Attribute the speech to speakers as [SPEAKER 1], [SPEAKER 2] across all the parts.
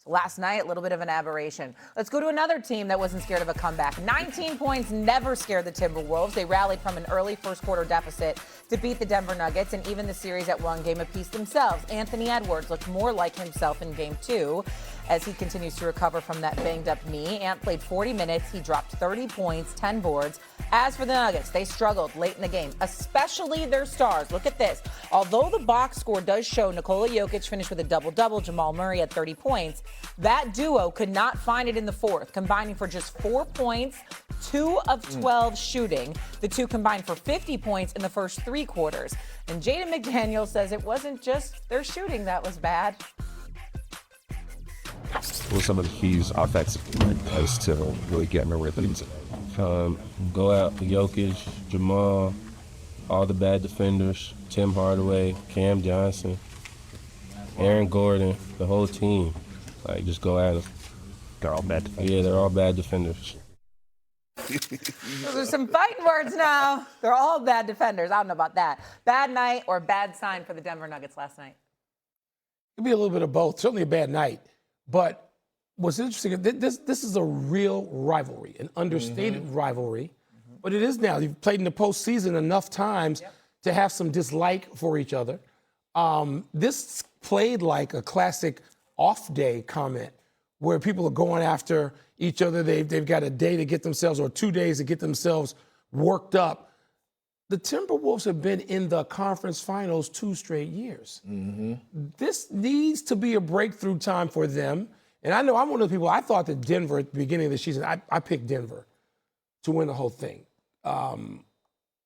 [SPEAKER 1] Last night, a little bit of an aberration. Let's go to another team that wasn't scared of a comeback. 19 points never scared the Timberwolves. They rallied from an early first quarter deficit to beat the Denver Nuggets and even the series at one game apiece themselves. Anthony Edwards looked more like himself in game 2 as he continues to recover from that banged up knee. Ant played 40 minutes. He dropped 30 points, 10 boards. As for the Nuggets, they struggled late in the game, especially their stars. Look at this. Although the box score does show Nikola Jokic finished with a double-double, Jamal Murray at 30 points, that duo could not find it in the fourth, combining for just 4 points, 2 of 12 shooting. The two combined for 50 points in the first 3 quarters. And Jaden McDaniel says it wasn't just their shooting that was bad.
[SPEAKER 2] What were some of the keys offensively as to really getting a rhythm?
[SPEAKER 3] Go out for Jokic, Jamal, all the bad defenders, Tim Hardaway, Cam Johnson, Aaron Gordon, the whole team. Like, just go at them.
[SPEAKER 2] They're all bad defenders.
[SPEAKER 3] Yeah, they're all bad defenders.
[SPEAKER 1] Those are some fighting words now. They're all bad defenders. I don't know about that. Bad night or bad sign for the Denver Nuggets last night?
[SPEAKER 4] It'd be a little bit of both. Certainly a bad night. But what's interesting, this is a real rivalry, an understated rivalry. But it is now. You've played in the postseason enough times to have some dislike for each other. This played like a classic off-day comment where people are going after each other. They've got a day to get themselves, or 2 days to get themselves worked up. The Timberwolves have been in the conference finals 2 straight years. This needs to be a breakthrough time for them. And I know I'm one of the people, I thought that Denver at the beginning of the season, I picked Denver to win the whole thing.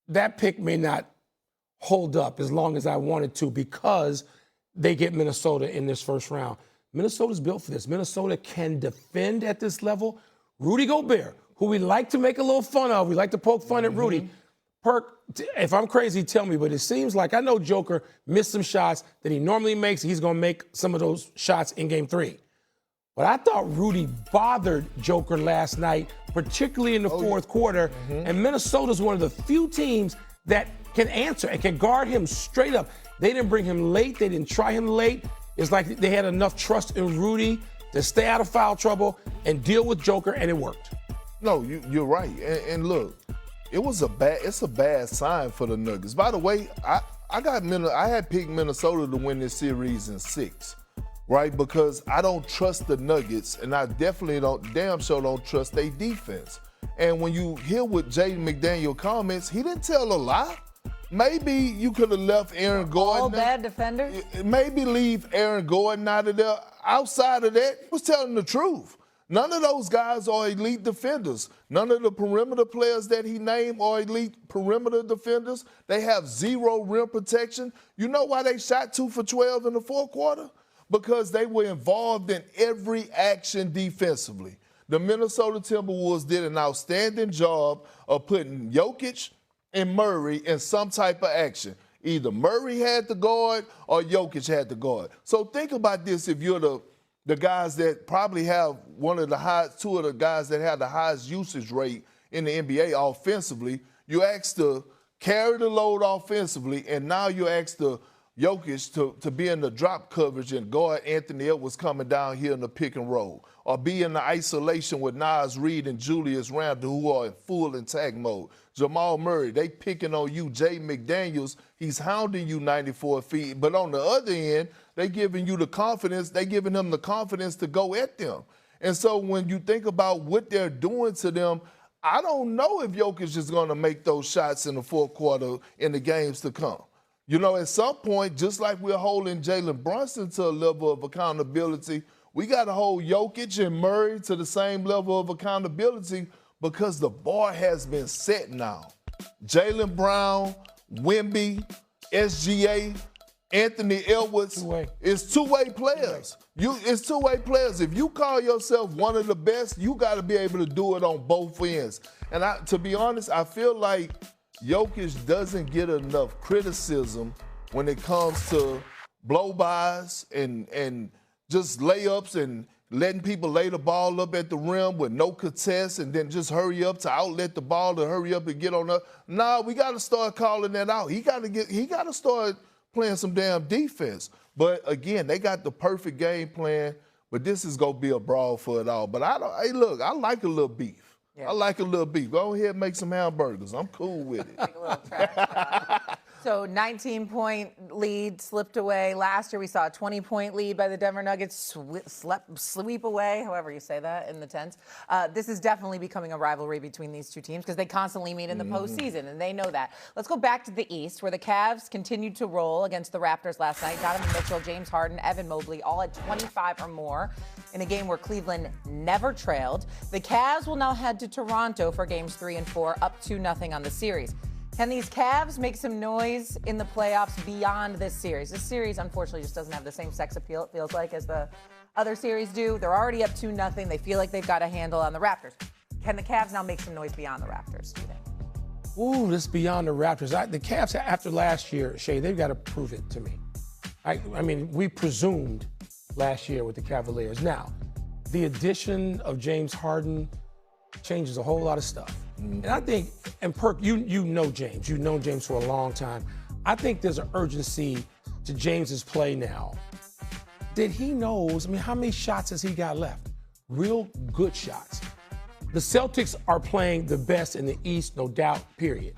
[SPEAKER 4] That pick may not hold up as long as I wanted to because they get Minnesota in this first round. Minnesota's built for this. Minnesota can defend at this level. Rudy Gobert, who we like to make a little fun of, we like to poke fun at Rudy. Perk, if I'm crazy, tell me, but it seems like I know Joker missed some shots that he normally makes. He's going to make some of those shots in game 3. But I thought Rudy bothered Joker last night, particularly in the fourth quarter. And Minnesota's one of the few teams that can answer and can guard him straight up. They didn't bring him late. They didn't try him late. It's like they had enough trust in Rudy to stay out of foul trouble and deal with Joker, and it worked.
[SPEAKER 5] No, you're right. And look, it's a bad sign for the Nuggets. By the way, I had picked Minnesota to win this series in 6. Right, because I don't trust the Nuggets, and I definitely damn sure don't trust their defense. And when you hear what Jaden McDaniel comments, he didn't tell a lie. Maybe you could have left Aaron Gordon.
[SPEAKER 1] All bad defenders?
[SPEAKER 5] Maybe leave Aaron Gordon out of there. Outside of that, he was telling the truth. None of those guys are elite defenders. None of the perimeter players that he named are elite perimeter defenders. They have 0 rim protection. You know why they shot 2 for 12 in the fourth quarter? Because they were involved in every action defensively. The Minnesota Timberwolves did an outstanding job of putting Jokic and Murray in some type of action. Either Murray had the guard or Jokic had the guard. So think about this if you're the guys that probably have two of the guys that have the highest usage rate in the NBA offensively. You asked to carry the load offensively, and now you asked to Jokic to be in the drop coverage and guard Anthony Edwards coming down here in the pick and roll, or be in the isolation with Naz Reid and Julius Randle, who are in full attack mode. Jamal Murray, they picking on you. Jay McDaniels, he's hounding you 94 feet. But on the other end, they giving you the confidence. They giving him the confidence to go at them. And so when you think about what they're doing to them, I don't know if Jokic is going to make those shots in the fourth quarter in the games to come. You know, at some point, just like we're holding Jalen Brunson to a level of accountability, we got to hold Jokic and Murray to the same level of accountability because the bar has been set now. Jaylen Brown, Wemby, SGA, Anthony Edwards, it's two-way players. It's two-way players. If you call yourself one of the best, you got to be able to do it on both ends. And to be honest, I feel like Jokic doesn't get enough criticism when it comes to blow-bys and just layups and letting people lay the ball up at the rim with no contest and then just hurry up to outlet the ball to hurry up and get on up. Nah, we got to start calling that out. He got to start playing some damn defense. But again, they got the perfect game plan. but this is gonna be a brawl for it all. But I don't. Hey, look, I like a little beef.
[SPEAKER 1] Yeah.
[SPEAKER 5] I like a little beef. Go ahead and make some hamburgers. I'm cool with it.
[SPEAKER 1] Take a little trash talk. So 19-point lead slipped away. Last year we saw a 20-point lead by the Denver Nuggets sweep away, however you say that in the tense. This is definitely becoming a rivalry between these two teams because they constantly meet in the postseason, and they know that. Let's go back to the East, where the Cavs continued to roll against the Raptors last night. Donovan Mitchell, James Harden, Evan Mobley, all at 25 or more in a game where Cleveland never trailed. The Cavs will now head to Toronto for games 3 and 4, up 2-0 on the series. Can these Cavs make some noise in the playoffs beyond this series? This series, unfortunately, just doesn't have the same sex appeal, it feels like, as the other series do. They're already up 2-0. They feel like they've got a handle on the Raptors. Can the Cavs now make some noise beyond the Raptors, do you think?
[SPEAKER 4] Ooh, this beyond the Raptors. The Cavs, after last year, Shay, they've got to prove it to me. I mean, we presumed last year with the Cavaliers. Now, the addition of James Harden changes a whole lot of stuff. And I think, and Perk, you know James. You've known James for a long time. I think there's an urgency to James's play now. That he knows, how many shots has he got left? Real good shots. The Celtics are playing the best in the East, no doubt, period.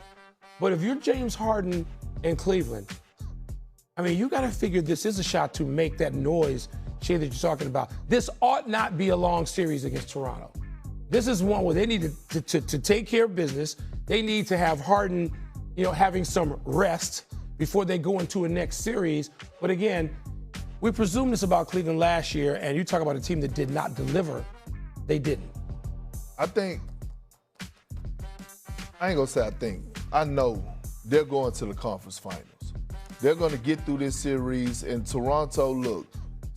[SPEAKER 4] But if you're James Harden in Cleveland, you got to figure this is a shot to make that noise, Shay, that you're talking about. This ought not be a long series against Toronto. This is one where they need to take care of business. They need to have Harden, having some rest before they go into a next series. But again, we presumed this about Cleveland last year, and you talk about a team that did not deliver. They didn't.
[SPEAKER 5] I ain't gonna say I think. I know they're going to the conference finals. They're gonna get through this series. And Toronto, look,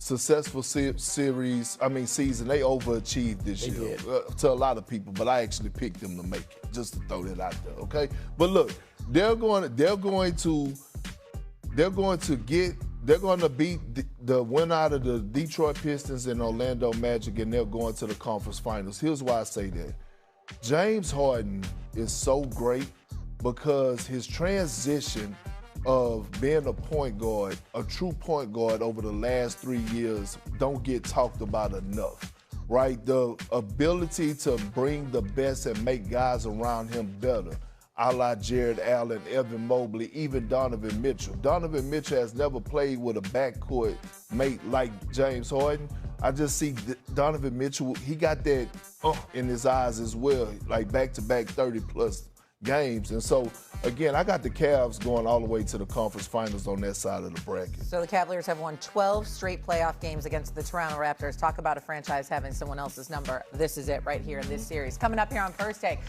[SPEAKER 5] successful season, they overachieved this year to a lot of people, but I actually picked them to make it, just to throw that out there, okay? But look, they're going to beat the win out of the Detroit Pistons and Orlando Magic, and they're going to the conference finals. Here's why I say that. James Harden is so great because his transition of being a point guard, a true point guard over the last 3 years don't get talked about enough, right? The ability to bring the best and make guys around him better, a la Jared Allen, Evan Mobley, even Donovan Mitchell. Donovan Mitchell has never played with a backcourt mate like James Harden. I just see Donovan Mitchell, he got that in his eyes as well, like back-to-back 30-plus games. And so, again, I got the Cavs going all the way to the conference finals on that side of the bracket.
[SPEAKER 1] So the Cavaliers have won 12 straight playoff games against the Toronto Raptors. Talk about a franchise having someone else's number. This is it right here in this series. Coming up here on Thursday,